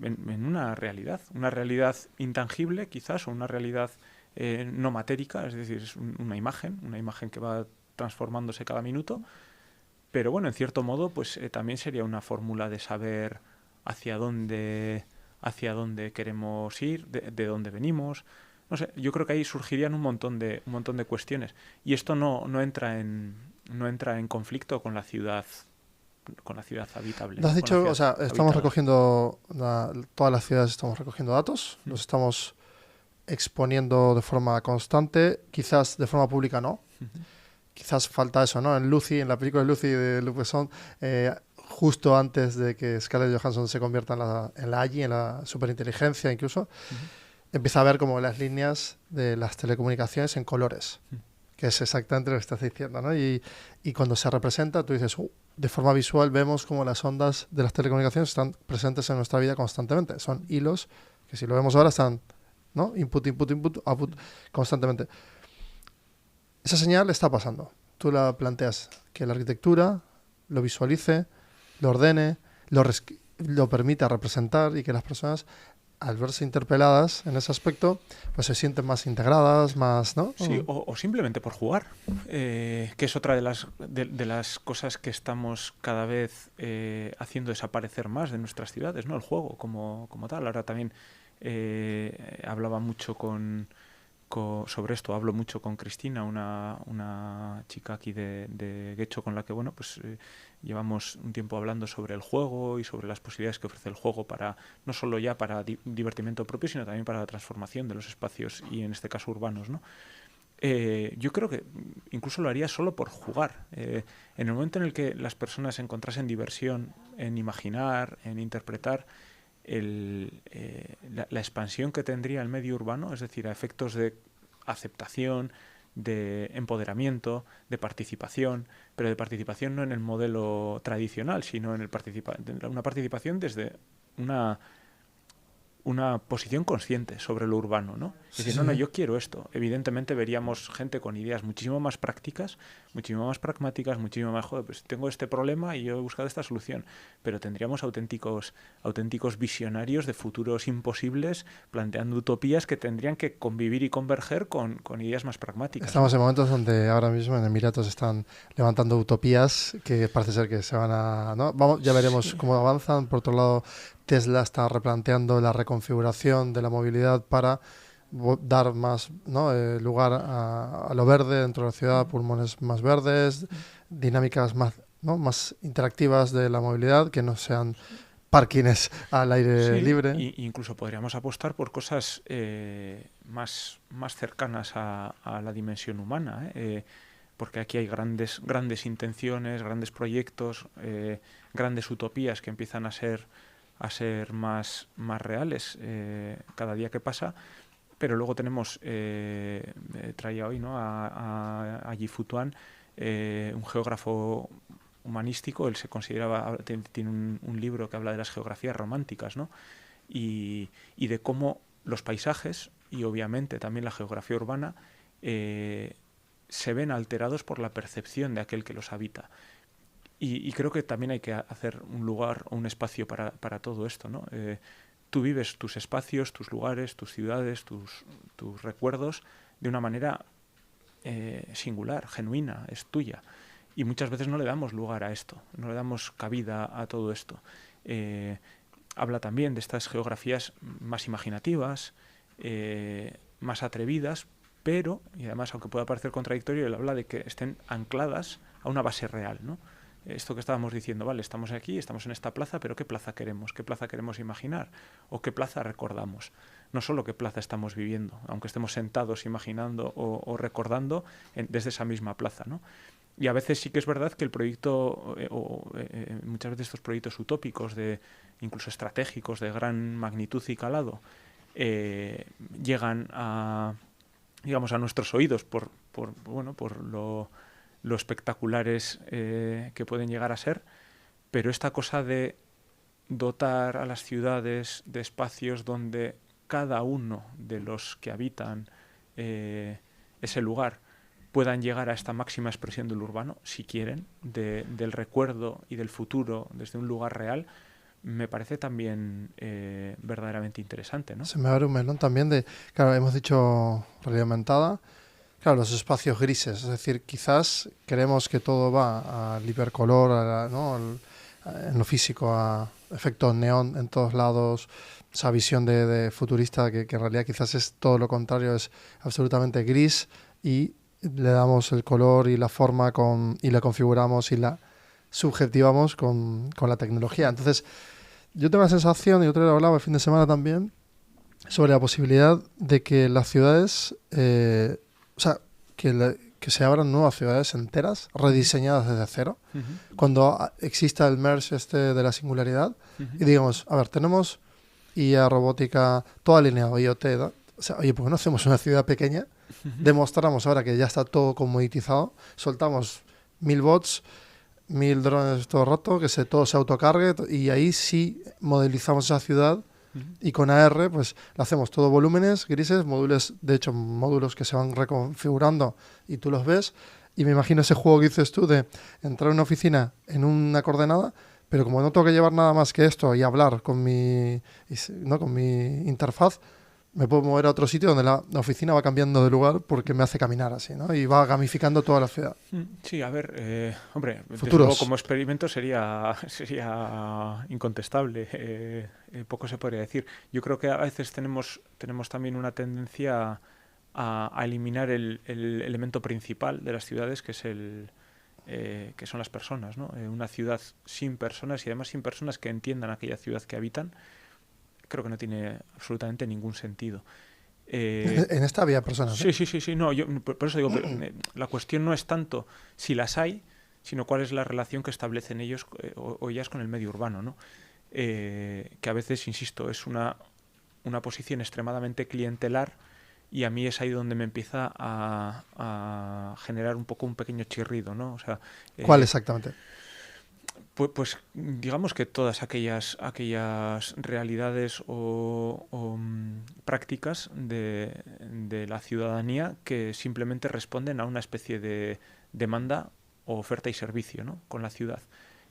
en una realidad intangible quizás, o una realidad no matérica, es decir, es una imagen que va transformándose cada minuto. Pero bueno, en cierto modo, pues también sería una fórmula de saber hacia dónde queremos ir, de dónde venimos. No sé, yo creo que ahí surgirían un montón de cuestiones. Y esto no entra en conflicto con la ciudad habitable. Lo has dicho, o sea, estamos habitada. recogiendo, todas las ciudades estamos recogiendo datos, los estamos exponiendo de forma constante, quizás de forma pública no. Quizás falta eso, ¿no? En la película de Lucy de Luc Besson, justo antes de que Scarlett Johansson se convierta en la AI, en la superinteligencia incluso, empieza a ver como las líneas de las telecomunicaciones en colores, que es exactamente lo que estás diciendo, ¿no? Y cuando se representa, tú dices, de forma visual vemos como las ondas de las telecomunicaciones están presentes en nuestra vida constantemente. Son hilos que, si lo vemos ahora, están, ¿no? Input, output, constantemente. Esa señal está pasando. Tú la planteas, que la arquitectura lo visualice, lo ordene, lo permita representar, y que las personas, al verse interpeladas en ese aspecto, pues se sienten más integradas, más, ¿no? Sí, o simplemente por jugar, que es otra de las cosas que estamos cada vez haciendo desaparecer más de nuestras ciudades, ¿no? El juego como tal. Ahora también hablaba mucho sobre esto, hablo mucho con Cristina, una chica aquí de Guecho, con la que, bueno, pues llevamos un tiempo hablando sobre el juego y sobre las posibilidades que ofrece el juego para, no solo ya para divertimento propio, sino también para la transformación de los espacios, y en este caso urbanos, ¿no? Yo creo que incluso lo haría solo por jugar. En el momento en el que las personas encontrasen diversión en imaginar, en interpretar, la expansión que tendría el medio urbano, es decir, a efectos de aceptación, de empoderamiento, de participación, pero de participación no en el modelo tradicional, sino en una participación desde una posición consciente sobre lo urbano, ¿no? Es decir, no, yo quiero esto. Evidentemente veríamos gente con ideas muchísimo más prácticas, muchísimo más pragmáticas, muchísimo más, joder, pues tengo este problema y yo he buscado esta solución. Pero tendríamos auténticos visionarios de futuros imposibles, planteando utopías que tendrían que convivir y converger con ideas más pragmáticas. Estamos en momentos donde ahora mismo en Emiratos están levantando utopías que parece ser que se van a... ¿no? Ya veremos cómo avanzan. Por otro lado, Tesla está replanteando la reconfiguración de la movilidad para dar más lugar a lo verde dentro de la ciudad, pulmones más verdes, dinámicas más interactivas de la movilidad, que no sean parkings al aire libre. Incluso podríamos apostar por cosas más cercanas a la dimensión humana, porque aquí hay grandes intenciones, grandes proyectos, grandes utopías que empiezan a ser más reales cada día que pasa, pero luego tenemos, traía hoy a Yi-Fu Tuan, un geógrafo humanístico. Él se consideraba, tiene un libro que habla de las geografías románticas, ¿no? Y de cómo los paisajes y obviamente también la geografía urbana se ven alterados por la percepción de aquel que los habita. Y creo que también hay que hacer un lugar o un espacio para todo esto, ¿no? Tú vives tus espacios, tus lugares, tus ciudades, tus recuerdos de una manera singular, genuina, es tuya. Y muchas veces no le damos lugar a esto, no le damos cabida a todo esto. Habla también de estas geografías más imaginativas, más atrevidas, pero, y además aunque pueda parecer contradictorio, él habla de que estén ancladas a una base real, ¿no? Esto que estábamos diciendo, vale, estamos aquí, estamos en esta plaza, pero ¿qué plaza queremos? ¿Qué plaza queremos imaginar? ¿O qué plaza recordamos? No solo qué plaza estamos viviendo, aunque estemos sentados imaginando o recordando desde esa misma plaza, ¿no? Y a veces sí que es verdad que el proyecto, muchas veces estos proyectos utópicos, incluso estratégicos, de gran magnitud y calado, llegan a nuestros oídos por lo espectaculares que pueden llegar a ser, pero esta cosa de dotar a las ciudades de espacios donde cada uno de los que habitan ese lugar puedan llegar a esta máxima expresión del urbano, si quieren, del recuerdo y del futuro desde un lugar real, me parece también verdaderamente interesante, ¿no? Se me abre un melón también claro, hemos dicho realidad aumentada, claro, los espacios grises, es decir, quizás queremos que todo va al hipercolor, en lo físico, a efectos neón en todos lados, esa visión de futurista que en realidad quizás es todo lo contrario, es absolutamente gris, y le damos el color y la forma y la configuramos y la subjetivamos con la tecnología. Entonces, yo tengo la sensación, y otro día hablaba el fin de semana también, sobre la posibilidad de que las ciudades, que se abran nuevas ciudades enteras, rediseñadas desde cero, cuando exista el merge de la singularidad, y digamos, a ver, tenemos IA, robótica, todo alineado, IoT, ¿no? O sea, oye, ¿por qué no hacemos una ciudad pequeña? Demostramos ahora que ya está todo comoditizado, soltamos 1000 bots, 1000 drones todo el rato, que todo se autocargue, y ahí sí modelizamos esa ciudad, y con AR pues le hacemos todo volúmenes grises, módulos que se van reconfigurando y tú los ves, y me imagino ese juego que dices tú de entrar a una oficina en una coordenada, pero como no tengo que llevar nada más que esto y hablar con mi interfaz, me puedo mover a otro sitio donde la oficina va cambiando de lugar porque me hace caminar así, ¿no? Y va gamificando toda la ciudad. Sí, a ver, hombre, futuros. Desde luego, como experimento sería incontestable. Poco se podría decir. Yo creo que a veces tenemos también una tendencia a eliminar el elemento principal de las ciudades, que es que son las personas, ¿no? Una ciudad sin personas, y además sin personas que entiendan aquella ciudad que habitan, creo que no tiene absolutamente ningún sentido. En esta había personas. Sí. No, por eso digo, la cuestión no es tanto si las hay, sino cuál es la relación que establecen ellos o ellas con el medio urbano, ¿no? que a veces, insisto, es una posición extremadamente clientelar, y a mí es ahí donde me empieza a generar un poco un pequeño chirrido, ¿no? O sea, ¿Cuál exactamente? pues digamos que todas aquellas realidades o prácticas de la ciudadanía que simplemente responden a una especie de demanda o oferta y servicio, ¿no?, con la ciudad.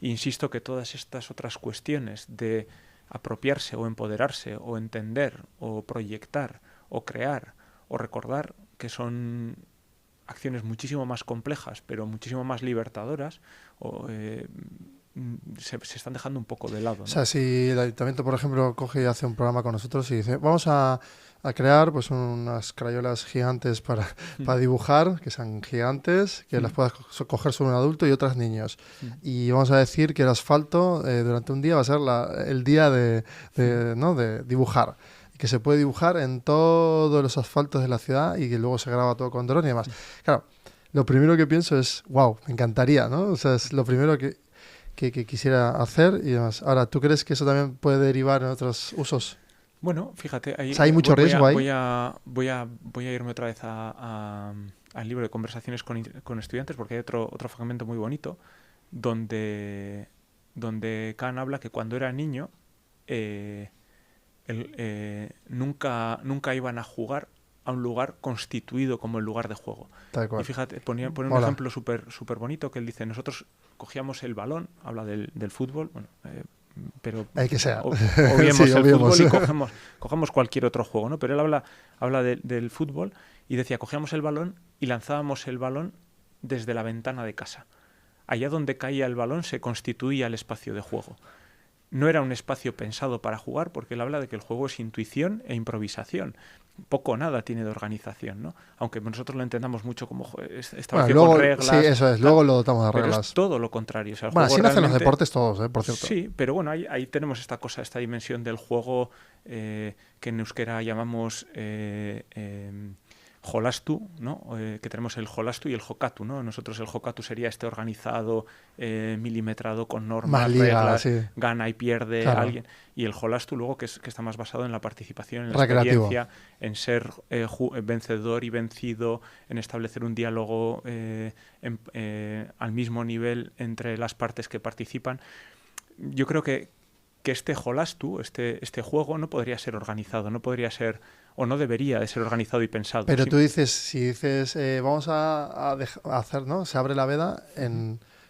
Insisto que todas estas otras cuestiones de apropiarse o empoderarse o entender o proyectar o crear o recordar, que son acciones muchísimo más complejas pero muchísimo más libertadoras, se están dejando un poco de lado, ¿no? O sea, si el ayuntamiento, por ejemplo, coge y hace un programa con nosotros y dice, vamos a crear pues unas crayolas gigantes para dibujar, que sean gigantes, que las puedas coger solo un adulto y otras niños. Y vamos a decir que el asfalto durante un día va a ser el día ¿no?, de dibujar. Y que se puede dibujar en todos los asfaltos de la ciudad y que luego se graba todo con dron y demás. Claro, lo primero que pienso es, wow, me encantaría, ¿no? O sea, es lo primero que quisiera hacer y demás. Ahora, ¿tú crees que eso también puede derivar en otros usos? Bueno, fíjate, ahí, O sea, ¿hay mucho riesgo ahí? voy a irme otra vez al libro de conversaciones con estudiantes, porque hay otro fragmento muy bonito donde Kant habla que cuando era niño nunca iban a jugar a un lugar constituido como el lugar de juego. Tal cual. Y fíjate, pone un ejemplo súper bonito que él dice: nosotros cogíamos el balón, habla del fútbol, bueno, pero hay que ser. obviemos sí, el fútbol y cogemos cualquier otro juego, ¿no? Pero él habla del fútbol y decía, cogíamos el balón y lanzábamos el balón desde la ventana de casa. Allá donde caía el balón se constituía el espacio de juego. No era un espacio pensado para jugar, porque él habla de que el juego es intuición e improvisación. Poco o nada tiene de organización, ¿no? Aunque nosotros lo entendamos mucho como establecido con reglas. Sí, eso es. Luego lo dotamos de reglas. Pero es todo lo contrario. O sea, el bueno, juego así nacen los realmente... deportes todos, por cierto. Sí, pero bueno, ahí tenemos esta dimensión del juego que en euskera llamamos jolastu, ¿no? Que tenemos el jolastu y el jokatu, ¿no? Nosotros el jokatu sería organizado, milimetrado con normas, reglas, sí. Gana y pierde alguien. Y el jolastu luego que está más basado en la participación, en la recreativo, experiencia, en ser vencedor y vencido, en establecer un diálogo al mismo nivel entre las partes que participan. Yo creo que este jolastu, este juego, no podría ser organizado, no podría ser o no debería de ser organizado y pensado. Pero tú dices, si dices, vamos a hacer, ¿no? Se abre la veda,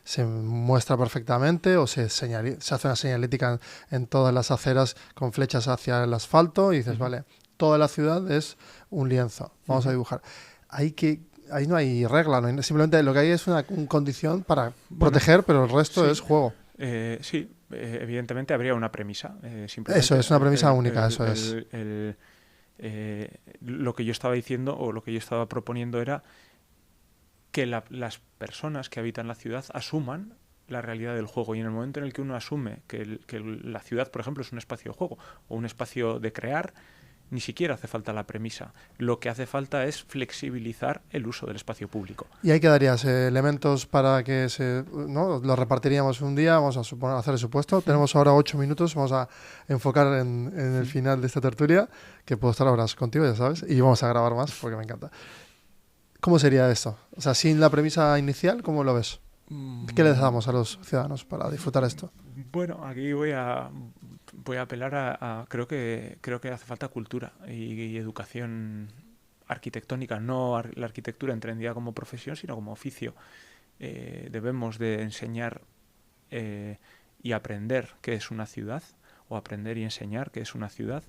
se muestra perfectamente o se hace una señalética en todas las aceras con flechas hacia el asfalto y dices, vale, toda la ciudad es un lienzo, vamos a dibujar. Ahí no hay regla, simplemente lo que hay es una condición para proteger, pero el resto es juego. Sí, evidentemente habría una premisa. Eso es una premisa única, eso es. Lo que yo estaba diciendo o lo que yo estaba proponiendo era que las personas que habitan la ciudad asuman la realidad del juego, y en el momento en el que uno asume que la ciudad, por ejemplo, es un espacio de juego o un espacio de crear, ni siquiera hace falta la premisa. Lo que hace falta es flexibilizar el uso del espacio público. ¿Y ahí quedarías elementos para que ¿no? Lo repartiríamos un día? Vamos a hacer el supuesto. Tenemos ahora 8 minutos. Vamos a enfocar en el final de esta tertulia, que puedo estar horas contigo, ya sabes, y vamos a grabar más porque me encanta. ¿Cómo sería esto? O sea, sin la premisa inicial, ¿cómo lo ves? ¿Qué les damos a los ciudadanos para disfrutar esto? Bueno, aquí voy a apelar a creo que hace falta cultura y educación arquitectónica, no la arquitectura entendida como profesión, sino como oficio. Debemos de enseñar y aprender qué es una ciudad, o aprender y enseñar qué es una ciudad.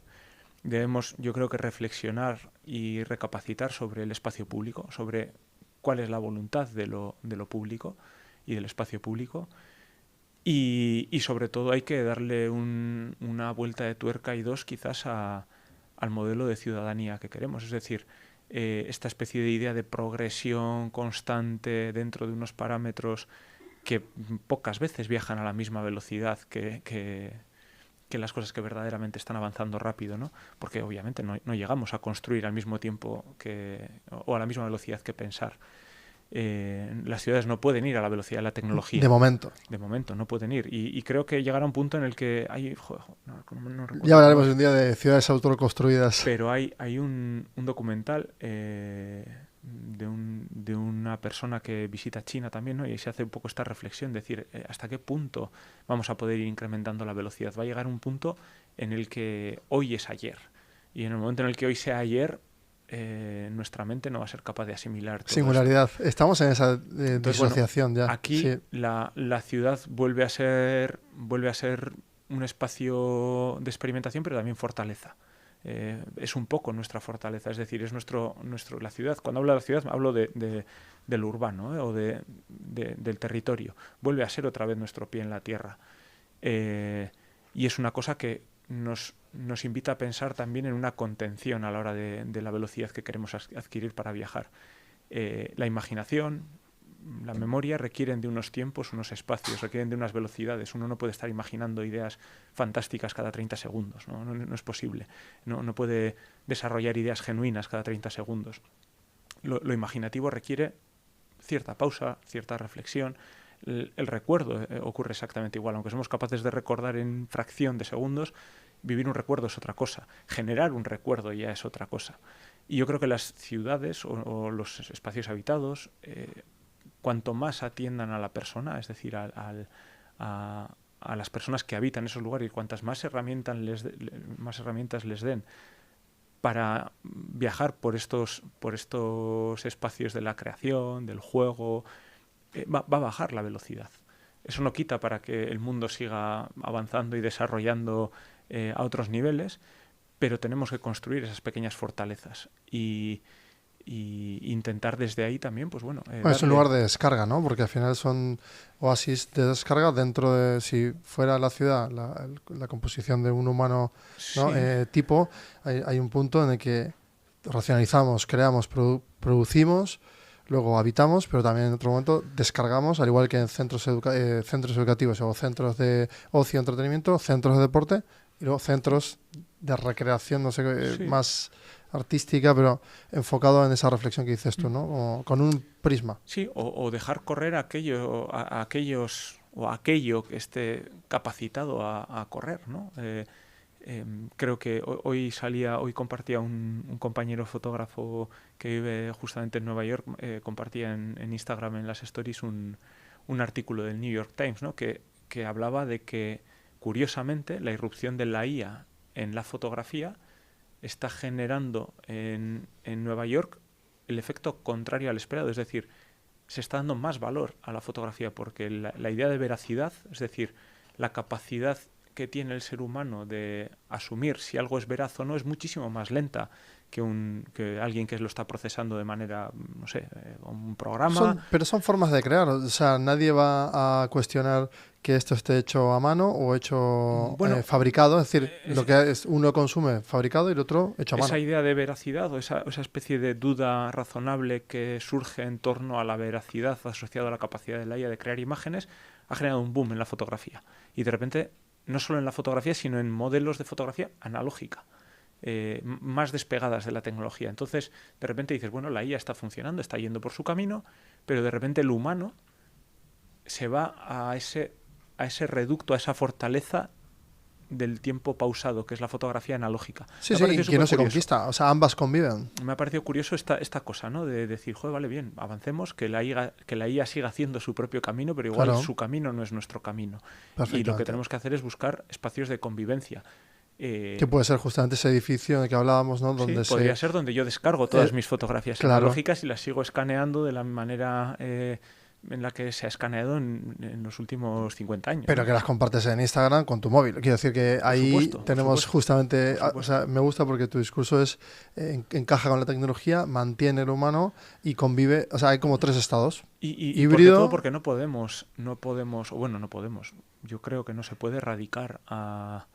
Debemos, yo creo que reflexionar y recapacitar sobre el espacio público, sobre cuál es la voluntad de lo público y del espacio público. Y sobre todo hay que darle una vuelta de tuerca y dos quizás al modelo de ciudadanía que queremos. Es decir, esta especie de idea de progresión constante dentro de unos parámetros que pocas veces viajan a la misma velocidad que las cosas que verdaderamente están avanzando rápido, ¿no? Porque obviamente no llegamos a construir al mismo tiempo o a la misma velocidad que pensar. Las ciudades no pueden ir a la velocidad de la tecnología. De momento. De momento, no pueden ir. Y creo que llegará un punto en el que hay... Joder, no recuerdo Ya hablaremos un día de ciudades autoconstruidas. Pero hay un documental de una persona que visita China también, ¿no? Y se hace un poco esta reflexión, decir, ¿hasta qué punto vamos a poder ir incrementando la velocidad? Va a llegar un punto en el que hoy es ayer. Y en el momento en el que hoy sea ayer, nuestra mente no va a ser capaz de asimilar todo Singularidad. eso. Estamos en esa Entonces, disociación ya. Aquí Sí. la ciudad vuelve a ser un espacio de experimentación, pero también fortaleza. Es un poco nuestra fortaleza, es decir, es la ciudad. Cuando hablo de la ciudad, hablo de lo urbano, o del territorio. Vuelve a ser otra vez nuestro pie en la tierra. Y es una cosa que nos invita a pensar también en una contención a la hora de la velocidad que queremos adquirir para viajar. La imaginación, la memoria requieren de unos tiempos, unos espacios, requieren de unas velocidades. Uno no puede estar imaginando ideas fantásticas cada 30 segundos, no es posible. No puede desarrollar ideas genuinas cada 30 segundos. Lo imaginativo requiere cierta pausa, cierta reflexión. El recuerdo ocurre exactamente igual. Aunque somos capaces de recordar en fracción de segundos, vivir un recuerdo es otra cosa. Generar un recuerdo ya es otra cosa. Y yo creo que las ciudades o los espacios habitados, cuanto más atiendan a la persona, es decir, a las personas que habitan esos lugares, y cuantas más herramientas les den para viajar por estos espacios de la creación, del juego, va a bajar la velocidad. Eso no quita para que el mundo siga avanzando y desarrollando a otros niveles, pero tenemos que construir esas pequeñas fortalezas y intentar desde ahí también, pues bueno... Es un lugar de descarga, ¿no? Porque al final son oasis de descarga dentro de, si fuera la ciudad, la composición de un humano, ¿no? Sí. Tipo, hay un punto en el que racionalizamos, creamos, producimos, luego habitamos, pero también en otro momento descargamos, al igual que en centros educativos o centros de ocio y entretenimiento, centros de deporte y luego centros de recreación, no sé, Sí. más artística, pero enfocado en esa reflexión que dices tú, ¿no? Como con un prisma. Sí, o dejar correr aquello que esté capacitado a correr, ¿no? Creo que hoy compartía un compañero fotógrafo que vive justamente en Nueva York, compartía en Instagram, en las stories, un artículo del New York Times, ¿no? que hablaba de que, curiosamente, la irrupción de la IA en la fotografía está generando en Nueva York el efecto contrario al esperado. Es decir, se está dando más valor a la fotografía porque la idea de veracidad, es decir, la capacidad que tiene el ser humano de asumir si algo es veraz o no, es muchísimo más lenta que alguien que lo está procesando de manera, no sé, un programa. Pero son formas de crear, o sea, nadie va a cuestionar que esto esté hecho a mano o hecho fabricado, es decir, lo que uno consume fabricado y el otro hecho a mano. Esa idea de veracidad o esa especie de duda razonable que surge en torno a la veracidad asociada a la capacidad de la IA de crear imágenes ha generado un boom en la fotografía. Y de repente, no solo en la fotografía, sino en modelos de fotografía analógica. Más despegadas de la tecnología. Entonces, de repente dices, bueno, la IA está funcionando, está yendo por su camino, pero de repente el humano se va a ese reducto, a esa fortaleza del tiempo pausado, que es la fotografía analógica. Sí, sí, y que no se conquista, o sea, ambas conviven. Me ha parecido curioso esta cosa, ¿no? De decir, joder, vale, bien, avancemos, que la IA siga haciendo su propio camino, pero igual su camino no es nuestro camino. Y lo que tenemos que hacer es buscar espacios de convivencia. Que puede ser justamente ese edificio en el que hablábamos, ¿no? Donde podría ser donde yo descargo todas mis fotografías analógicas y las sigo escaneando de la manera en la que se ha escaneado en los últimos 50 años. Pero que las compartes en Instagram con tu móvil. Quiero decir que ahí tenemos justamente... O sea, me gusta porque tu discurso encaja con la tecnología, mantiene el humano y convive... O sea, hay como tres estados. Y híbrido... todo porque no podemos... Yo creo que no se puede erradicar a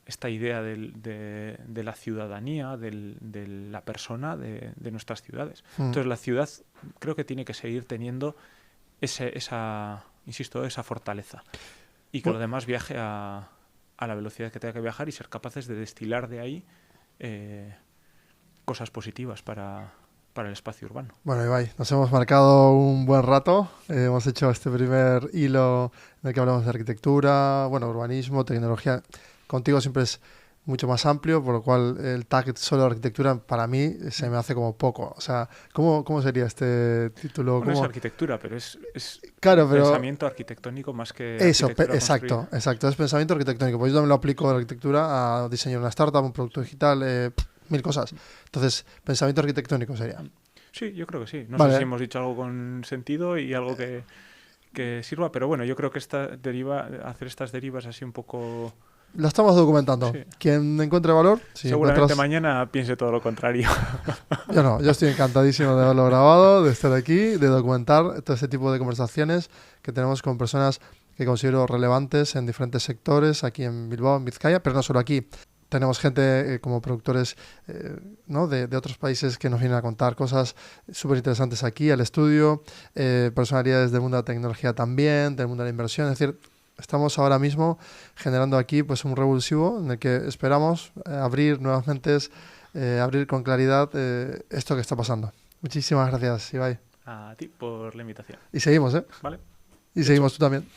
esta idea de la ciudadanía, de la persona de nuestras ciudades. Entonces la ciudad creo que tiene que seguir teniendo esa fortaleza y que lo demás viaje a la velocidad que tenga que viajar y ser capaces de destilar de ahí cosas positivas para para el espacio urbano. Bueno, Ibai, nos hemos marcado un buen rato. Hemos hecho este primer hilo en el que hablamos de arquitectura, bueno, urbanismo, tecnología. Contigo siempre es mucho más amplio, por lo cual el tag solo de arquitectura para mí se me hace como poco. O sea, ¿cómo sería este título? Bueno, es ¿Cómo? arquitectura, pero es Claro, pero pensamiento arquitectónico más que eso, arquitectura exacto, construida. exacto. Es pensamiento arquitectónico. Pues yo también lo aplico de la arquitectura a diseñar una startup, un producto digital, mil cosas. Entonces, pensamiento arquitectónico sería. Sí, yo creo que sí. No Vale. sé si hemos dicho algo con sentido y algo que sirva, pero bueno, yo creo que hacer estas derivas así un poco... Lo estamos documentando. Sí. Quien encuentre valor, si Seguramente encuentras- mañana piense todo lo contrario. Yo no, yo estoy encantadísimo de haberlo grabado, de estar aquí, de documentar todo este tipo de conversaciones que tenemos con personas que considero relevantes en diferentes sectores aquí en Bilbao, en Vizcaya, pero no solo aquí. Tenemos gente como productores ¿no? de otros países que nos vienen a contar cosas súper interesantes aquí al estudio, personalidades del mundo de la tecnología también, del mundo de la inversión, es decir, estamos ahora mismo generando aquí pues un revulsivo en el que esperamos abrir nuevas mentes, abrir con claridad esto que está pasando. Muchísimas gracias, Ibai. A ti por la invitación. Y seguimos, ¿eh? ¿Vale? Y seguimos tú también.